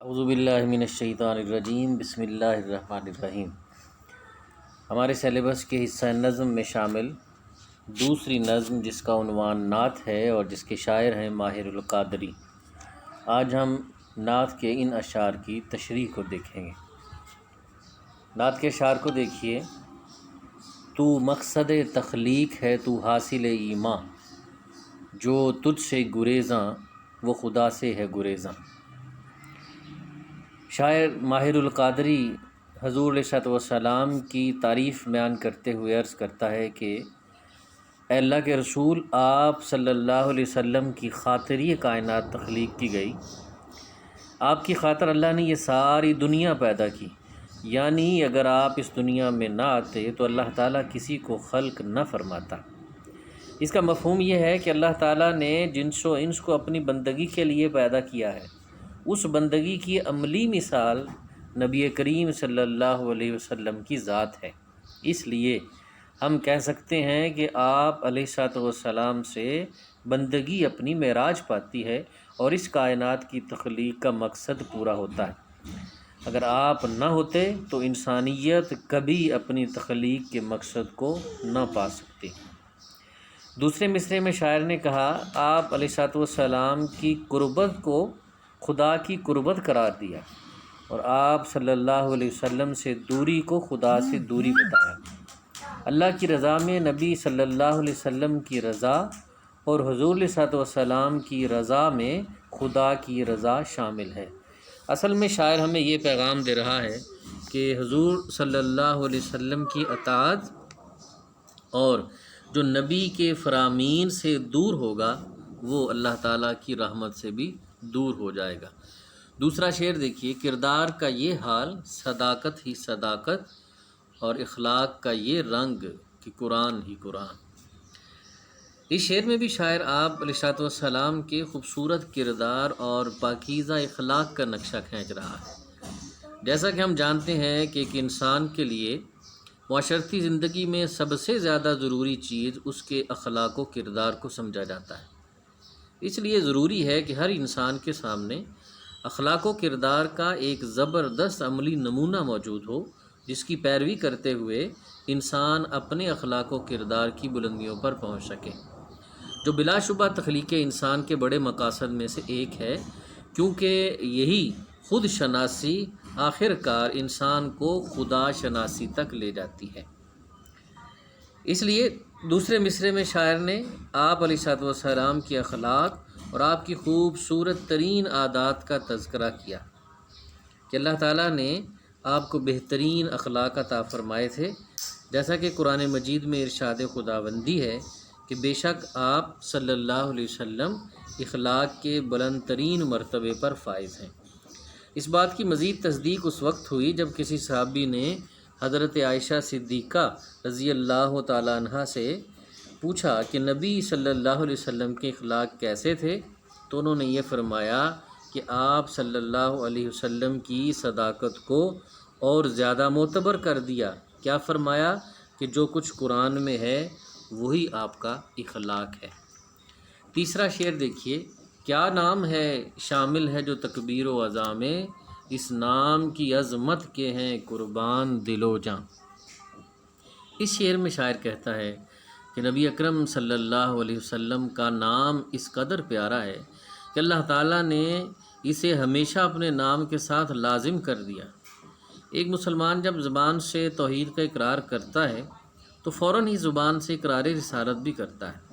اعوذ باللہ من الشیطان الرجیم، بسم اللہ الرحمن الرحیم۔ ہمارے سیلیبس کے حصہ نظم میں شامل دوسری نظم جس کا عنوان نعت ہے اور جس کے شاعر ہیں ماہر القادری۔ آج ہم نعت کے ان اشعار کی تشریح کو دیکھیں گے۔ نعت کے اشعار کو دیکھیے۔ تو مقصد تخلیق ہے تو حاصل ایماں، جو تجھ سے گریزاں وہ خدا سے ہے گریزاں۔ شاعر ماہر القادری حضور علیہ السلام کی تعریف بیان کرتے ہوئے عرض کرتا ہے کہ اے اللہ کے رسول، آپ صلی اللہ علیہ وسلم کی خاطر یہ کائنات تخلیق کی گئی۔ آپ کی خاطر اللہ نے یہ ساری دنیا پیدا کی، یعنی اگر آپ اس دنیا میں نہ آتے تو اللہ تعالیٰ کسی کو خلق نہ فرماتا۔ اس کا مفہوم یہ ہے کہ اللہ تعالیٰ نے جنس و انس کو اپنی بندگی کے لیے پیدا کیا ہے۔ اس بندگی کی عملی مثال نبی کریم صلی اللہ علیہ وسلم کی ذات ہے۔ اس لیے ہم کہہ سکتے ہیں کہ آپ علیہ السلام سے بندگی اپنی معراج پاتی ہے اور اس کائنات کی تخلیق کا مقصد پورا ہوتا ہے۔ اگر آپ نہ ہوتے تو انسانیت کبھی اپنی تخلیق کے مقصد کو نہ پا سکتی۔ دوسرے مصرعے میں شاعر نے کہا، آپ علیہ السلام کی قربت کو خدا کی قربت قرار دیا اور آپ صلی اللہ علیہ وسلم سے دوری کو خدا سے دوری بتایا۔ اللہ کی رضا میں نبی صلی اللہ علیہ وسلم کی رضا اور حضور علیہ السلام کی رضا میں خدا کی رضا شامل ہے۔ اصل میں شاعر ہمیں یہ پیغام دے رہا ہے کہ حضور صلی اللہ علیہ وسلم کی اطاعت اور جو نبی کے فرامین سے دور ہوگا وہ اللہ تعالیٰ کی رحمت سے بھی دور ہو جائے گا۔ دوسرا شعر دیکھیے، کردار کا یہ حال صداقت ہی صداقت اور اخلاق کا یہ رنگ کہ قرآن ہی قرآن۔ اس شعر میں بھی شاعر آپ علیہ السلام کے خوبصورت کردار اور پاکیزہ اخلاق کا نقشہ کھینچ رہا ہے۔ جیسا کہ ہم جانتے ہیں کہ ایک انسان کے لیے معاشرتی زندگی میں سب سے زیادہ ضروری چیز اس کے اخلاق و کردار کو سمجھا جاتا ہے۔ اس لیے ضروری ہے کہ ہر انسان کے سامنے اخلاق و کردار کا ایک زبردست عملی نمونہ موجود ہو، جس کی پیروی کرتے ہوئے انسان اپنے اخلاق و کردار کی بلندیوں پر پہنچ سکے، جو بلا شبہ تخلیق انسان کے بڑے مقاصد میں سے ایک ہے، کیونکہ یہی خود شناسی آخر کار انسان کو خدا شناسی تک لے جاتی ہے۔ اس لیے دوسرے مصرعے میں شاعر نے آپ علیہ السلام کی اخلاق اور آپ کی خوبصورت ترین عادات کا تذکرہ کیا کہ اللہ تعالیٰ نے آپ کو بہترین اخلاق عطا فرمائے تھے، جیسا کہ قرآن مجید میں ارشاد خداوندی ہے کہ بے شک آپ صلی اللہ علیہ وسلم اخلاق کے بلند ترین مرتبے پر فائز ہیں۔ اس بات کی مزید تصدیق اس وقت ہوئی جب کسی صحابی نے حضرت عائشہ صدیقہ رضی اللہ تعالیٰ عنہ سے پوچھا کہ نبی صلی اللہ علیہ وسلم کے اخلاق کیسے تھے، تو انہوں نے یہ فرمایا کہ آپ صلی اللہ علیہ وسلم کی صداقت کو اور زیادہ معتبر کر دیا۔ کیا فرمایا کہ جو کچھ قرآن میں ہے وہی آپ کا اخلاق ہے۔ تیسرا شعر دیکھیے، کیا نام ہے شامل ہے جو تکبیر و عزا میں، اس نام کی عظمت کے ہیں قربان دل و جاں۔ اس شعر میں شاعر کہتا ہے کہ نبی اکرم صلی اللہ علیہ وسلم کا نام اس قدر پیارا ہے کہ اللہ تعالیٰ نے اسے ہمیشہ اپنے نام کے ساتھ لازم کر دیا۔ ایک مسلمان جب زبان سے توحید کا اقرار کرتا ہے تو فوراً ہی زبان سے اقرار رسالت بھی کرتا ہے۔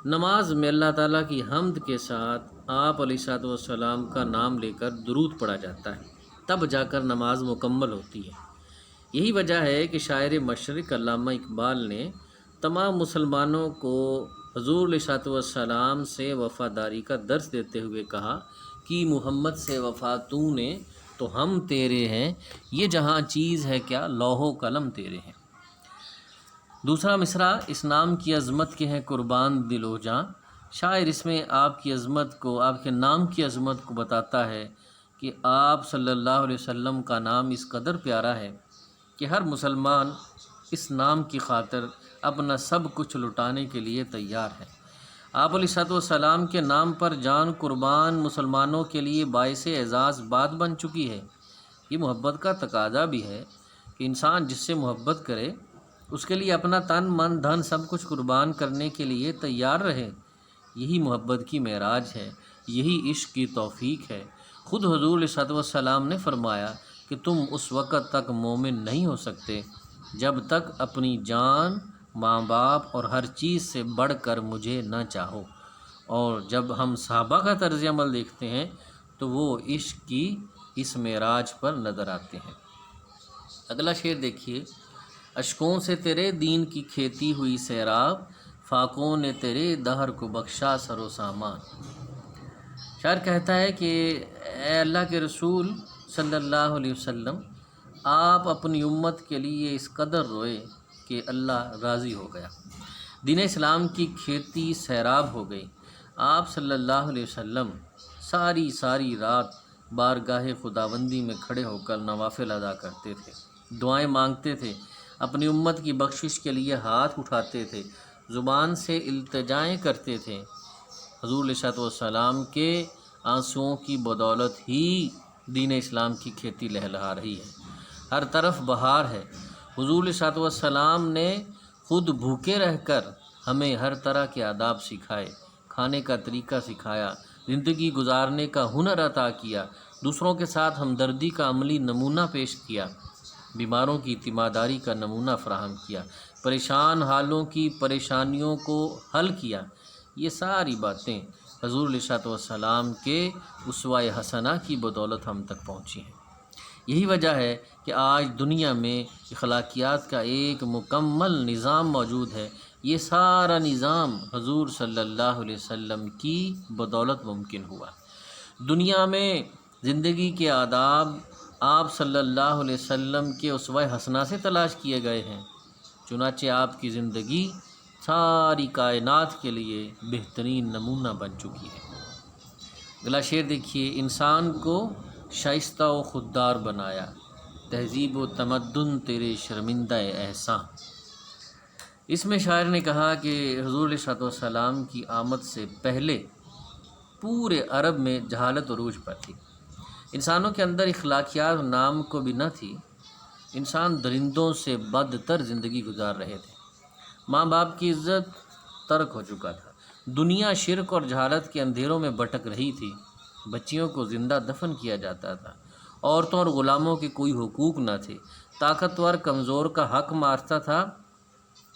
نماز میں اللہ تعالیٰ کی حمد کے ساتھ آپ علیہ السلام کا نام لے کر درود پڑھا جاتا ہے، تب جا کر نماز مکمل ہوتی ہے۔ یہی وجہ ہے کہ شاعر مشرق علامہ اقبال نے تمام مسلمانوں کو حضور علیہ السلام سے وفاداری کا درس دیتے ہوئے کہا کہ محمد سے وفا تو نے تو ہم تیرے ہیں، یہ جہاں چیز ہے کیا لوح و قلم تیرے ہیں۔ دوسرا مصرع، اس نام کی عظمت کے ہیں قربان دل و جاں۔ شاعر اس میں آپ کی عظمت کو، آپ کے نام کی عظمت کو بتاتا ہے کہ آپ صلی اللہ علیہ وسلم کا نام اس قدر پیارا ہے کہ ہر مسلمان اس نام کی خاطر اپنا سب کچھ لٹانے کے لیے تیار ہے۔ آپ علیہ السلام کے نام پر جان قربان مسلمانوں کے لیے باعث اعزاز بات بن چکی ہے۔ یہ محبت کا تقاضا بھی ہے کہ انسان جس سے محبت کرے اس کے لیے اپنا تن من دھن سب کچھ قربان کرنے کے لیے تیار رہے۔ یہی محبت کی معراج ہے، یہی عشق کی توفیق ہے۔ خود حضور علیہ السلام نے فرمایا کہ تم اس وقت تک مومن نہیں ہو سکتے جب تک اپنی جان، ماں باپ اور ہر چیز سے بڑھ کر مجھے نہ چاہو۔ اور جب ہم صحابہ کا طرز عمل دیکھتے ہیں تو وہ عشق کی اس معراج پر نظر آتے ہیں۔ اگلا شعر دیکھیے، اشکوں سے تیرے دین کی کھیتی ہوئی سیراب، فاقوں نے تیرے دہر کو بخشا سر و سامان۔ شاعر کہتا ہے کہ اے اللہ کے رسول صلی اللہ علیہ وسلم، آپ اپنی امت کے لیے اس قدر روئے کہ اللہ راضی ہو گیا۔ دین اسلام کی کھیتی سیراب ہو گئی۔ آپ صلی اللہ علیہ وسلم ساری رات بارگاہ خداوندی میں کھڑے ہو کر نوافل ادا کرتے تھے، دعائیں مانگتے تھے، اپنی امت کی بخشش کے لیے ہاتھ اٹھاتے تھے، زبان سے التجائیں کرتے تھے۔ حضور علیہ السلام کے آنسوؤں کی بدولت ہی دین اسلام کی کھیتی لہلہا رہی ہے، ہر طرف بہار ہے۔ حضور علیہ السلام نے خود بھوکے رہ کر ہمیں ہر طرح کے آداب سکھائے، کھانے کا طریقہ سکھایا، زندگی گزارنے کا ہنر عطا کیا، دوسروں کے ساتھ ہمدردی کا عملی نمونہ پیش کیا، بیماروں کی تیمارداری کا نمونہ فراہم کیا، پریشان حالوں کی پریشانیوں کو حل کیا۔ یہ ساری باتیں حضور علیہ السلام کے اسوہ حسنہ کی بدولت ہم تک پہنچی ہیں۔ یہی وجہ ہے کہ آج دنیا میں اخلاقیات کا ایک مکمل نظام موجود ہے۔ یہ سارا نظام حضور صلی اللہ علیہ وسلم کی بدولت ممکن ہوا۔ دنیا میں زندگی کے آداب آپ صلی اللہ علیہ وسلم کے اسوہ حسنہ سے تلاش کیے گئے ہیں، چنانچہ آپ کی زندگی ساری کائنات کے لیے بہترین نمونہ بن چکی ہے۔ اگلا شعر دیکھیے، انسان کو شائستہ و خوددار بنایا، تہذیب و تمدن تیرے شرمندہ احساں۔ اس میں شاعر نے کہا کہ حضور علیہ السلام کی آمد سے پہلے پورے عرب میں جہالت عروج پر تھی، انسانوں کے اندر اخلاقیات نام کو بھی نہ تھی، انسان درندوں سے بدتر زندگی گزار رہے تھے، ماں باپ کی عزت ترک ہو چکا تھا، دنیا شرک اور جہالت کے اندھیروں میں بھٹک رہی تھی، بچیوں کو زندہ دفن کیا جاتا تھا، عورتوں اور غلاموں کے کوئی حقوق نہ تھے، طاقتور کمزور کا حق مارتا تھا۔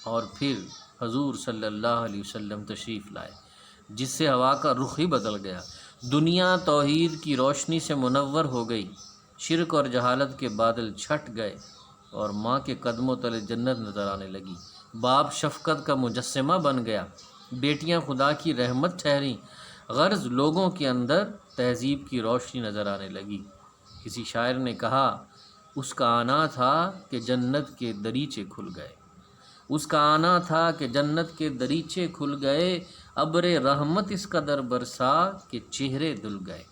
اور پھر حضور صلی اللہ علیہ وسلم تشریف لائے، جس سے ہوا کا رخ ہی بدل گیا، دنیا توحید کی روشنی سے منور ہو گئی، شرک اور جہالت کے بادل چھٹ گئے اور ماں کے قدموں تلے جنت نظر آنے لگی، باپ شفقت کا مجسمہ بن گیا، بیٹیاں خدا کی رحمت ٹھہریں، غرض لوگوں کے اندر تہذیب کی روشنی نظر آنے لگی۔ کسی شاعر نے کہا، اس کا آنا تھا کہ جنت کے دریچے کھل گئے، اس کا آنا تھا کہ جنت کے دریچے کھل گئے، ابر رحمت اس قدر برسا کہ چہرے دھل گئے۔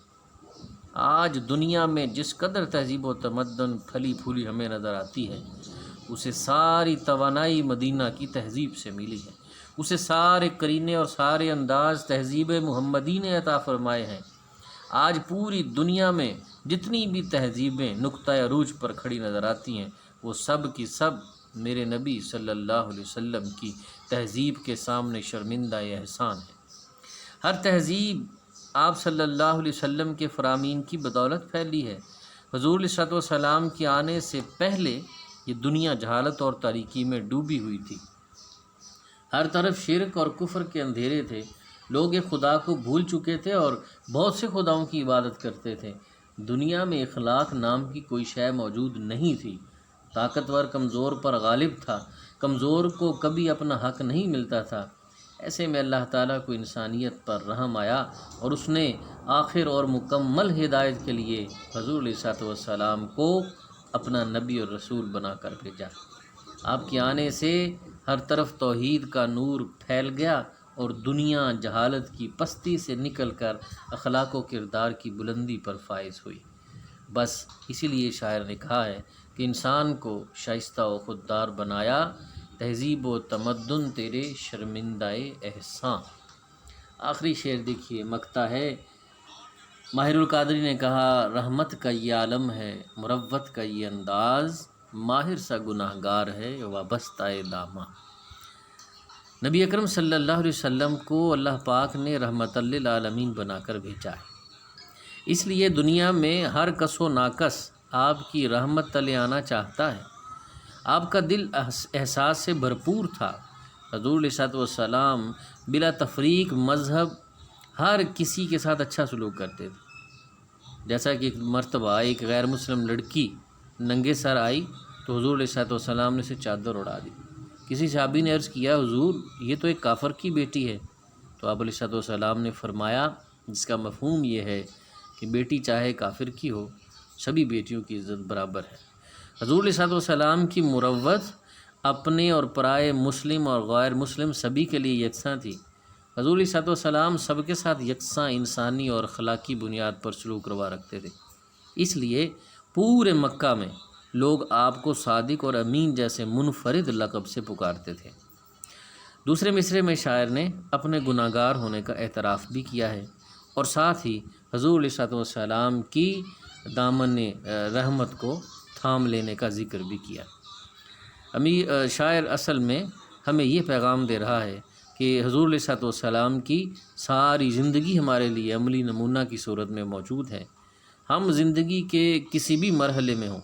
آج دنیا میں جس قدر تہذیب و تمدن پھلی پھولی ہمیں نظر آتی ہے، اسے ساری توانائی مدینہ کی تہذیب سے ملی ہے، اسے سارے قرینے اور سارے انداز تہذیب محمدی نے عطا فرمائے ہیں۔ آج پوری دنیا میں جتنی بھی تہذیبیں نقطہ عروج پر کھڑی نظر آتی ہیں، وہ سب کی سب میرے نبی صلی اللہ علیہ وسلم کی تہذیب کے سامنے شرمندہ احسان ہے۔ ہر تہذیب آپ صلی اللہ علیہ وسلم کے فرامین کی بدولت پھیلی ہے۔ حضور علیہ السلام کے آنے سے پہلے یہ دنیا جہالت اور تاریکی میں ڈوبی ہوئی تھی، ہر طرف شرک اور کفر کے اندھیرے تھے، لوگ ایک خدا کو بھول چکے تھے اور بہت سے خداؤں کی عبادت کرتے تھے، دنیا میں اخلاق نام کی کوئی شے موجود نہیں تھی، طاقتور کمزور پر غالب تھا، کمزور کو کبھی اپنا حق نہیں ملتا تھا۔ ایسے میں اللہ تعالیٰ کو انسانیت پر رحم آیا اور اس نے آخر اور مکمل ہدایت کے لیے حضور علیہ السلام کو اپنا نبی اور رسول بنا کر بھیجا۔ آپ کے آنے سے ہر طرف توحید کا نور پھیل گیا اور دنیا جہالت کی پستی سے نکل کر اخلاق و کردار کی بلندی پر فائز ہوئی۔ بس اسی لیے شاعر نے کہا ہے کہ انسان کو شائستہ و خوددار بنایا، تہذیب و تمدن تیرے شرمندہ احساں۔ آخری شعر دیکھیے، مقطع ہے، ماہر القادری نے کہا، رحمت کا یہ عالم ہے، مروت کا یہ انداز، ماہر سا گناہ گار ہے وابستہ دامہ۔ نبی اکرم صلی اللہ علیہ وسلم کو اللہ پاک نے رحمت للعالمین بنا کر بھیجا ہے، اس لیے دنیا میں ہر کس و ناکس آپ کی رحمت تلے آنا چاہتا ہے۔ آپ کا دل احساس سے بھرپور تھا۔ حضور علیہ السلام بلا تفریق مذہب ہر کسی کے ساتھ اچھا سلوک کرتے تھے۔ جیسا کہ ایک مرتبہ ایک غیر مسلم لڑکی ننگے سر آئی تو حضور علیہ السلام نے اسے چادر اڑا دی۔ کسی صحابی نے عرض کیا، حضور یہ تو ایک کافر کی بیٹی ہے۔ تو آپ علیہ السلام نے فرمایا، جس کا مفہوم یہ ہے کہ بیٹی چاہے کافر کی ہو، سبھی بیٹیوں کی عزت برابر ہے۔ حضور علیہ السلام کی مروت اپنے اور پرائے، مسلم اور غیر مسلم سبھی کے لیے یکساں تھی۔ حضور علیہ السلام سب کے ساتھ یکساں انسانی اور اخلاقی بنیاد پر سلوک روا رکھتے تھے، اس لیے پورے مکہ میں لوگ آپ کو صادق اور امین جیسے منفرد لقب سے پکارتے تھے۔ دوسرے مصرعے میں شاعر نے اپنے گناہ گار ہونے کا اعتراف بھی کیا ہے اور ساتھ ہی حضور علیہ السلام کی دامن رحمت کو تھام لینے کا ذکر بھی کیا۔ شاعر اصل میں ہمیں یہ پیغام دے رہا ہے کہ حضور علیہ السلام کی ساری زندگی ہمارے لیے عملی نمونہ کی صورت میں موجود ہے۔ ہم زندگی کے کسی بھی مرحلے میں ہوں،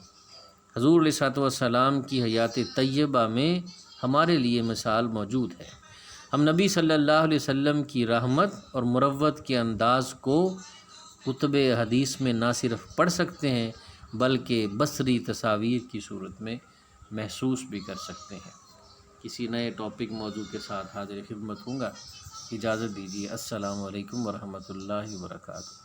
حضور علیہ السلام کی حیات طیبہ میں ہمارے لیے مثال موجود ہے۔ ہم نبی صلی اللہ علیہ وسلم کی رحمت اور مروت کے انداز کو کتب حدیث میں نہ صرف پڑھ سکتے ہیں بلکہ بصری تصاویر کی صورت میں محسوس بھی کر سکتے ہیں۔ کسی نئے ٹاپک موضوع کے ساتھ حاضر خدمت ہوں گا، اجازت دیجیے، السلام علیکم ورحمۃ اللہ وبرکاتہ۔